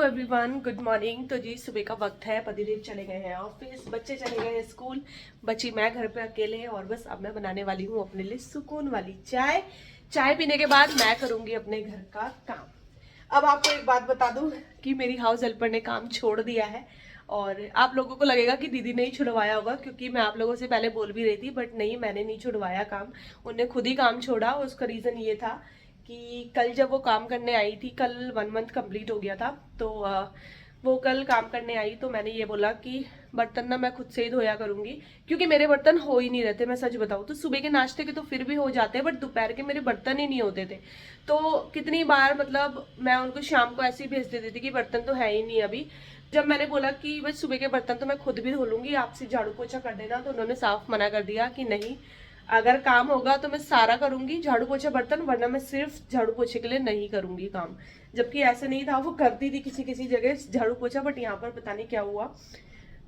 Everyone, good morning. तो जी सुबह का वक्त है, पतिदेव चले गए हैं ऑफिस, बच्चे चले गए हैं स्कूल, बची मैं घर पे अकेले। और बस अब मैं बनाने वाली हूँ अपने लिए सुकून वाली चाय। चाय पीने के बाद मैं करूँगी अपने घर का काम। अब आपको एक बात बता दूँ कि मेरी हाउस हेल्पर ने काम छोड़ दिया है। और आप लोगों को लगेगा कि दीदी ने ही छुड़वाया होगा, क्योंकि मैं आप लोगों से पहले बोल भी रही थी, बट नहीं, मैंने नहीं छुड़वाया काम। उनने खुद ही काम छोड़ा। उसका रीज़न ये था कि कल जब वो काम करने आई थी, कल 1 मंथ कंप्लीट हो गया था, तो वो कल काम करने आई तो मैंने ये बोला कि बर्तन ना मैं खुद से ही धोया करूंगी, क्योंकि मेरे बर्तन हो ही नहीं रहते। मैं सच बताऊं तो सुबह के नाश्ते के तो फिर भी हो जाते हैं, बट दोपहर के मेरे बर्तन ही नहीं होते थे। तो कितनी बार मतलब मैं उनको शाम को ऐसे ही भेज देती थी कि बर्तन तो है ही नहीं अभी। जब मैंने बोला कि बस सुबह के बर्तन तो मैं खुद भी धो लूंगी, आपसे झाड़ू पोछा कर देना, तो उन्होंने साफ मना कर दिया कि नहीं, अगर काम होगा तो मैं सारा करूंगी, झाड़ू पोछा बर्तन, वरना मैं सिर्फ झाड़ू पोछे के लिए नहीं करूंगी काम। जबकि ऐसा नहीं था, वो करती थी किसी किसी जगह झाड़ू पोछा, बट यहाँ पर पता नहीं क्या हुआ।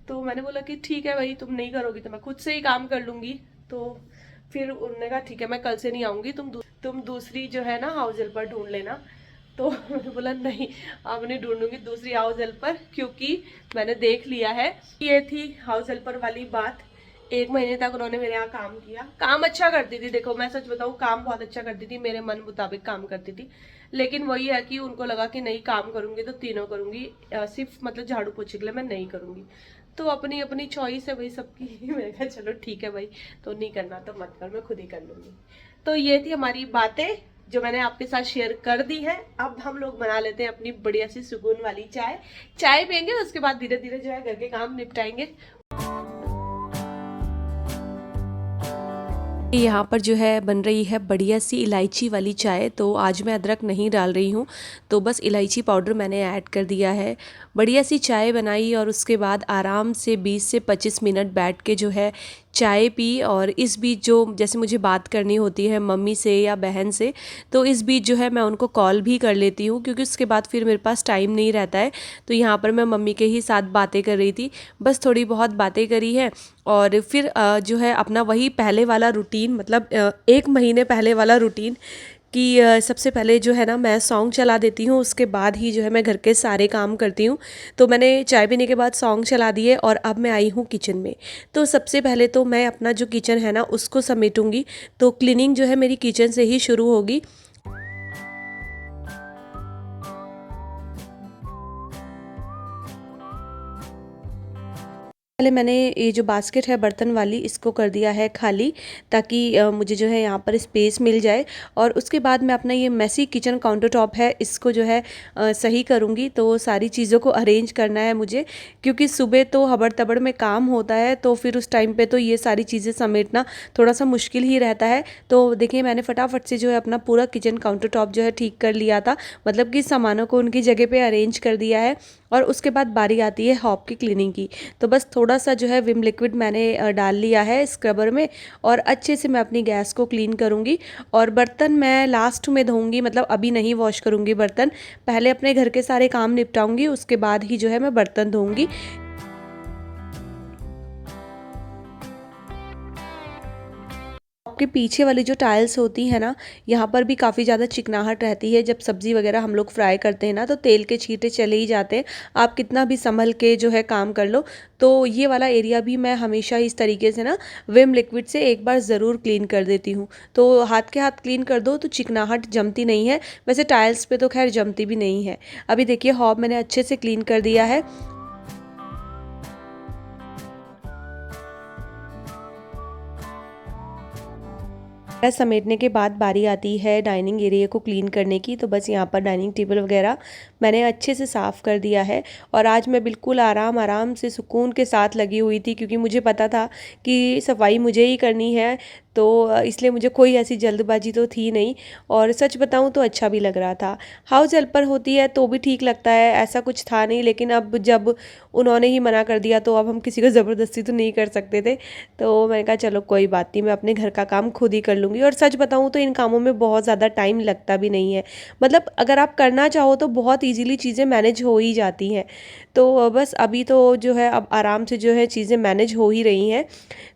तो मैंने बोला कि ठीक है भाई, तुम नहीं करोगी तो मैं खुद से ही काम कर लूंगी। तो फिर उन्होंने कहा ठीक है, मैं कल से नहीं आऊंगी, तुम दूसरी जो है ना हाउस हेल्पर ढूंढ लेना। तो मैंने बोला नहीं, अब नहीं ढूंढूंगी दूसरी हाउस हेल्पर, क्योंकि मैंने देख लिया है। ये थी हाउस हेल्पर वाली बात। 1 महीने तक उन्होंने मेरे यहाँ काम किया, काम अच्छा करती थी, देखो मैं सच बताऊँ, काम बहुत अच्छा करती थी, मेरे मन मुताबिक काम करती थी। लेकिन वही है कि उनको लगा कि नहीं, काम करूंगी तो तीनों करूंगी, सिर्फ मतलब झाड़ू पोछे के लिए मैं नहीं करूंगी। तो अपनी अपनी चॉइस है भाई सबकी। मैंने कहा चलो ठीक है भाई, तो नहीं करना तो मत कर, मैं खुद ही कर लूंगी। तो ये थी हमारी बातें जो मैंने आपके साथ शेयर कर दी है। अब हम लोग बना लेते हैं अपनी बढ़िया सी सुकून वाली चाय। चाय पियेंगे, उसके बाद धीरे धीरे जो है घर के काम निपटाएंगे। यहाँ पर जो है बन रही है बढ़िया सी इलायची वाली चाय। तो आज मैं अदरक नहीं डाल रही हूँ, तो बस इलायची पाउडर मैंने ऐड कर दिया है। बढ़िया सी चाय बनाई और उसके बाद आराम से 20 से 25 मिनट बैठ के जो है चाय पी। और इस बीच जो जैसे मुझे बात करनी होती है मम्मी से या बहन से, तो इस बीच जो है मैं उनको कॉल भी कर लेती हूँ, क्योंकि उसके बाद फिर मेरे पास टाइम नहीं रहता है। तो यहाँ पर मैं मम्मी के ही साथ बातें कर रही थी, बस थोड़ी बहुत बातें करी है। और फिर जो है अपना वही पहले वाला रूटीन, मतलब 1 महीने पहले वाला रूटीन कि सबसे पहले जो है ना मैं सॉन्ग चला देती हूँ, उसके बाद ही जो है मैं घर के सारे काम करती हूँ। तो मैंने चाय पीने के बाद सॉन्ग चला दिए और अब मैं आई हूँ किचन में। तो सबसे पहले तो मैं अपना जो किचन है ना उसको समेटूंगी। तो क्लीनिंग जो है मेरी किचन से ही शुरू होगी। पहले मैंने ये जो बास्केट है बर्तन वाली, इसको कर दिया है खाली, ताकि मुझे जो है यहाँ पर स्पेस मिल जाए। और उसके बाद मैं अपना ये मेसी किचन काउंटर टॉप है, इसको जो है सही करूँगी। तो सारी चीज़ों को अरेंज करना है मुझे, क्योंकि सुबह तो हबड़ तबड़ में काम होता है, तो फिर उस टाइम पे तो ये सारी चीज़ें समेटना थोड़ा सा मुश्किल ही रहता है। तो देखिए मैंने फटाफट से जो है अपना पूरा किचन काउंटर टॉप जो है ठीक कर लिया था, मतलब कि सामानों को उनकी जगह पे अरेंज कर दिया है। और उसके बाद बारी आती है हॉब की क्लीनिंग की। तो बस थोड़ा सा जो है विम लिक्विड मैंने डाल लिया है स्क्रबर में, और अच्छे से मैं अपनी गैस को क्लीन करूँगी। और बर्तन मैं लास्ट में धोऊंगी, मतलब अभी नहीं वॉश करूँगी बर्तन, पहले अपने घर के सारे काम निपटाऊंगी, उसके बाद ही जो है मैं बर्तन धोऊंगी। के पीछे वाली जो टाइल्स होती है ना, यहाँ पर भी काफ़ी ज़्यादा चिकनाहट रहती है। जब सब्ज़ी वगैरह हम लोग फ्राई करते हैं ना, तो तेल के छींटे चले ही जाते हैं, आप कितना भी संभल के जो है काम कर लो। तो ये वाला एरिया भी मैं हमेशा इस तरीके से ना विम लिक्विड से एक बार ज़रूर क्लीन कर देती हूँ। तो हाथ के हाथ क्लीन कर दो तो चिकनाहट जमती नहीं है। वैसे टाइल्स पे तो खैर जमती भी नहीं है। अभी देखिए हॉब मैंने अच्छे से क्लीन कर दिया है। समेटने के बाद बारी आती है डाइनिंग एरिया को क्लीन करने की। तो बस यहाँ पर डाइनिंग टेबल वगैरह मैंने अच्छे से साफ़ कर दिया है। और आज मैं बिल्कुल आराम आराम से सुकून के साथ लगी हुई थी, क्योंकि मुझे पता था कि सफाई मुझे ही करनी है, तो इसलिए मुझे कोई ऐसी जल्दबाजी तो थी नहीं। और सच बताऊँ तो अच्छा भी लग रहा था। हाउस हेल्पर होती है तो भी ठीक लगता है, ऐसा कुछ था नहीं। लेकिन अब जब उन्होंने ही मना कर दिया, तो अब हम किसी को ज़बरदस्ती तो नहीं कर सकते थे। तो मैंने कहा चलो कोई बात नहीं, मैं अपने घर का काम खुद ही कर लूँगी। और सच बताऊँ तो इन कामों में बहुत ज़्यादा टाइम लगता भी नहीं है, मतलब अगर आप करना चाहो तो बहुत ईजीली चीज़ें मैनेज हो ही जाती हैं। तो बस अभी तो जो है अब आराम से जो है चीज़ें मैनेज हो ही रही हैं।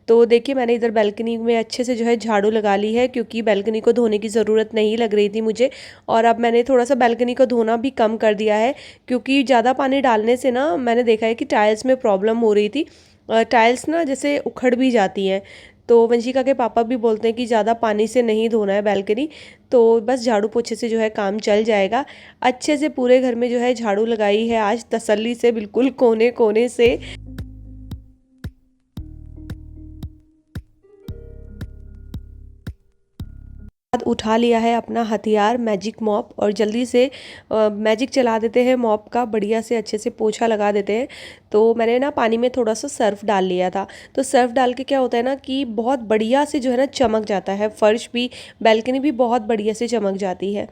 तो देखिए मैंने इधर बालकनी में अच्छे से जो है झाड़ू लगा ली है, क्योंकि बालकनी को धोने की ज़रूरत नहीं लग रही थी मुझे। और अब मैंने थोड़ा सा बालकनी को धोना भी कम कर दिया है, क्योंकि ज़्यादा पानी डालने से ना मैंने देखा है कि टाइल्स में प्रॉब्लम हो रही थी। टाइल्स ना जैसे उखड़ भी जाती हैं। तो वंशिका के पापा भी बोलते हैं कि ज़्यादा पानी से नहीं धोना है बालकनी, तो बस झाड़ू पोछे से जो है काम चल जाएगा। अच्छे से पूरे घर में जो है झाड़ू लगाई है आज तसल्ली से, बिल्कुल कोने कोने से। बाद उठा लिया है अपना हथियार मैजिक मॉप, और जल्दी से मैजिक चला देते हैं मॉप का, बढ़िया से अच्छे से पोछा लगा देते हैं। तो मैंने ना पानी में थोड़ा सा सर्फ डाल लिया था, तो सर्फ डाल के क्या होता है ना कि बहुत बढ़िया से जो है ना चमक जाता है, फर्श भी, बालकनी भी बहुत बढ़िया से चमक जाती है।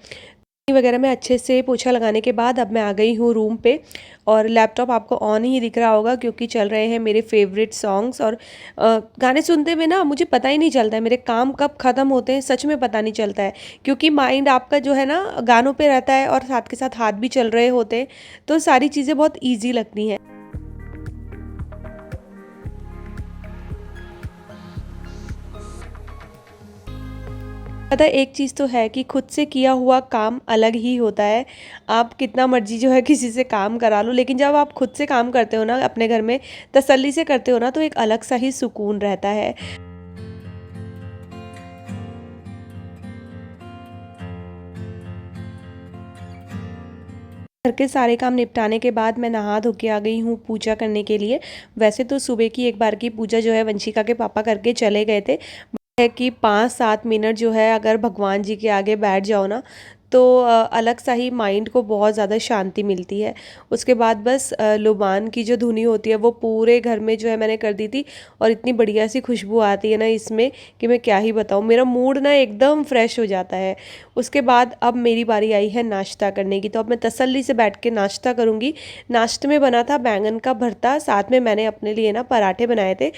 वगैरह में अच्छे से पोछा लगाने के बाद अब मैं आ गई हूँ रूम पे, और लैपटॉप आपको ऑन ही दिख रहा होगा क्योंकि चल रहे हैं मेरे फेवरेट सॉन्ग्स। और गाने सुनते हुए ना मुझे पता ही नहीं चलता है मेरे काम कब ख़त्म होते हैं, सच में पता नहीं चलता है, क्योंकि माइंड आपका जो है ना गानों पे रहता है और साथ के साथ हाथ भी चल रहे होते हैं, तो सारी चीज़ें बहुत ईजी लगती हैं। पता है एक चीज़ तो है कि खुद से किया हुआ काम अलग ही होता है। आप कितना मर्जी जो है किसी से काम करा लो, लेकिन जब आप खुद से काम करते हो ना अपने घर में, तसल्ली से करते हो ना, तो एक अलग सा ही सुकून रहता है। घर के सारे काम निपटाने के बाद मैं नहा धो के आ गई हूँ पूजा करने के लिए। वैसे तो सुबह की एक बार की पूजा जो है वंशिका के पापा करके चले गए थे। है कि 5-7 मिनट जो है अगर भगवान जी के आगे बैठ जाओ ना, तो अलग सा ही माइंड को बहुत ज़्यादा शांति मिलती है। उसके बाद बस लुबान की जो धुनी होती है वो पूरे घर में जो है मैंने कर दी थी, और इतनी बढ़िया सी खुशबू आती है ना इसमें कि मैं क्या ही बताऊँ, मेरा मूड ना एकदम फ्रेश हो जाता है। उसके बाद अब मेरी बारी आई है नाश्ता करने की, तो अब मैं तसल्ली से बैठ के नाश्ता करूँगी। नाश्ते में बना था बैंगन का भरता, साथ में मैंने अपने लिए ना पराठे बनाए थे,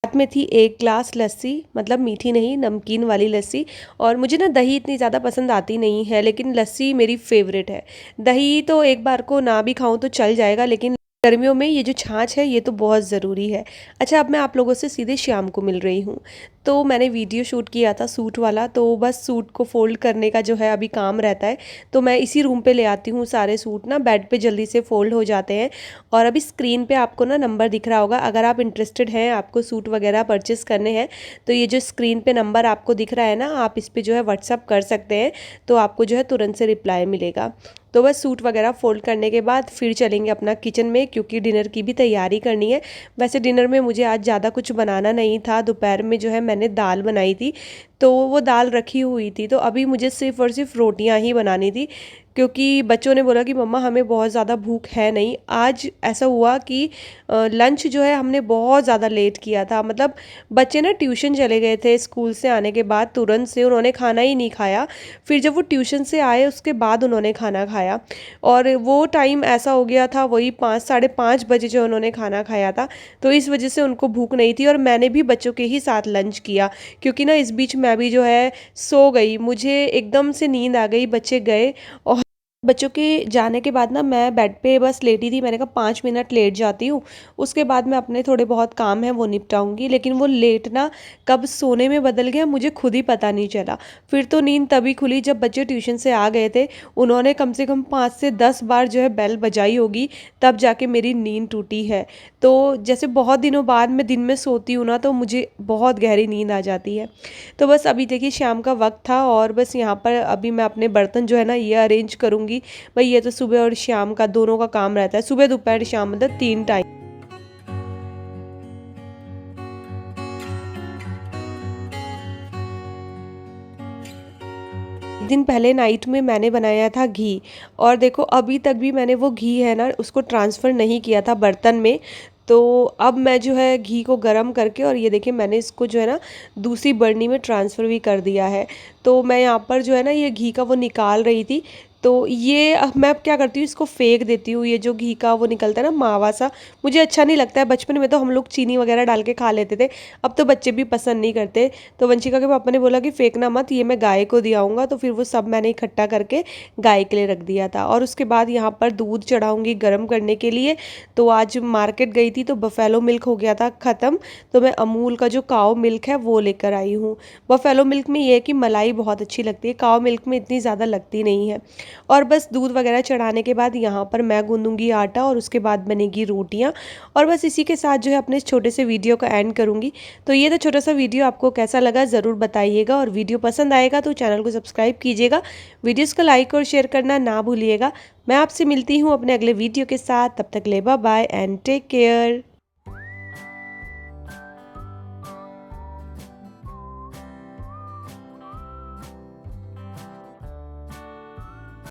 साथ में थी 1 ग्लास लस्सी, मतलब मीठी नहीं नमकीन वाली लस्सी। और मुझे ना दही इतनी ज़्यादा पसंद आती नहीं है, लेकिन लस्सी मेरी फेवरेट है। दही तो एक बार को ना भी खाऊं तो चल जाएगा, लेकिन गर्मियों में ये जो छाछ है ये तो बहुत ज़रूरी है। अच्छा, अब मैं आप लोगों से सीधे शाम को मिल रही हूँ। तो मैंने वीडियो शूट किया था सूट वाला, तो बस सूट को फोल्ड करने का जो है अभी काम रहता है, तो मैं इसी रूम पे ले आती हूँ सारे सूट ना, बेड पे जल्दी से फोल्ड हो जाते हैं। और अभी स्क्रीन पे आपको ना नंबर दिख रहा होगा, अगर आप इंटरेस्टेड हैं, आपको सूट वगैरह परचेस करने हैं, तो ये जो स्क्रीन पे नंबर आपको दिख रहा है ना, आप इस पर जो है व्हाट्सअप कर सकते हैं, तो आपको जो है तुरंत से रिप्लाई मिलेगा। तो बस सूट वगैरह फोल्ड करने के बाद फिर चलेंगे अपना किचन में, क्योंकि डिनर की भी तैयारी करनी है। वैसे डिनर में मुझे आज ज़्यादा कुछ बनाना नहीं था, दोपहर में जो है मैंने दाल बनाई थी, तो वो दाल रखी हुई थी, तो अभी मुझे सिर्फ़ और सिर्फ रोटियां ही बनानी थी, क्योंकि बच्चों ने बोला कि मम्मा हमें बहुत ज़्यादा भूख है नहीं। आज ऐसा हुआ कि लंच जो है हमने बहुत ज़्यादा लेट किया था, मतलब बच्चे ना ट्यूशन चले गए थे, स्कूल से आने के बाद तुरंत से उन्होंने खाना ही नहीं खाया। फिर जब वो ट्यूशन से आए उसके बाद उन्होंने खाना खाया, और वो टाइम ऐसा हो गया था, वही 5-5:30 बजे जो उन्होंने खाना खाया था, तो इस वजह से उनको भूख नहीं थी। और मैंने भी बच्चों के ही साथ लंच किया, क्योंकि ना इस बीच मैं भी जो है सो गई, मुझे एकदम से नींद आ गई, बच्चे गए। और बच्चों के जाने के बाद ना मैं बेड पे बस लेटी थी, मैंने कहा 5 मिनट लेट जाती हूँ, उसके बाद मैं अपने थोड़े बहुत काम हैं वो निपटाऊंगी। लेकिन वो लेटना कब सोने में बदल गया मुझे खुद ही पता नहीं चला। फिर तो नींद तभी खुली जब बच्चे ट्यूशन से आ गए थे, उन्होंने कम से कम 5 से 10 बार जो है बेल बजाई होगी, तब जाके मेरी नींद टूटी है। तो जैसे बहुत दिनों बाद मैं दिन में सोती हूँ ना, तो मुझे बहुत गहरी नींद आ जाती है। तो बस अभी देखिए शाम का वक्त था, और बस यहाँ पर अभी मैं अपने बर्तन जो है ना ये अरेंज करूँगी। भाई ये तो सुबह और शाम का दोनों का काम रहता है, सुबह दोपहर शाम, मतलब 3 टाइम। दिन पहले नाइट में मैंने बनाया था घी, और देखो अभी तक भी मैंने वो घी है ना उसको ट्रांसफ़र नहीं किया था बर्तन में। तो अब मैं जो है घी को गरम करके, और ये देखिए मैंने इसको जो है ना दूसरी बर्नी में ट्रांसफ़र भी कर दिया है। तो मैं यहाँ पर जो है ना ये घी का वो निकाल रही थी, तो ये मैं अब क्या करती हूँ, इसको फेंक देती हूँ। ये जो घी का वो निकलता है ना मावा सा, मुझे अच्छा नहीं लगता है। बचपन में तो हम लोग चीनी वगैरह डाल के खा लेते थे, अब तो बच्चे भी पसंद नहीं करते। तो वंशिका के पापा ने बोला कि फेंकना मत, ये मैं गाय को दियाऊँगा। तो फिर वो सब मैंने इकट्ठा करके गाय के लिए रख दिया था। और उसके बाद यहाँ पर दूध चढ़ाऊँगी गर्म करने के लिए। तो आज मार्केट गई थी तो बफेलो मिल्क हो गया था ख़त्म, तो मैं अमूल का जो काओ मिल्क है वो लेकर आई हूँ। बफेलो मिल्क में ये है कि मलाई बहुत अच्छी लगती है, काओ मिल्क में इतनी ज़्यादा लगती नहीं है। और बस दूध वगैरह चढ़ाने के बाद यहाँ पर मैं गूंदूंगी आटा और उसके बाद बनेगी रोटियाँ। और बस इसी के साथ जो है अपने इस छोटे से वीडियो का एंड करूँगी। तो ये तो छोटा सा वीडियो आपको कैसा लगा ज़रूर बताइएगा, और वीडियो पसंद आएगा तो चैनल को सब्सक्राइब कीजिएगा, वीडियोज़ को लाइक और शेयर करना ना भूलिएगा। मैं आपसे मिलती हूँ अपने अगले वीडियो के साथ, तब तक ले bye bye and take care.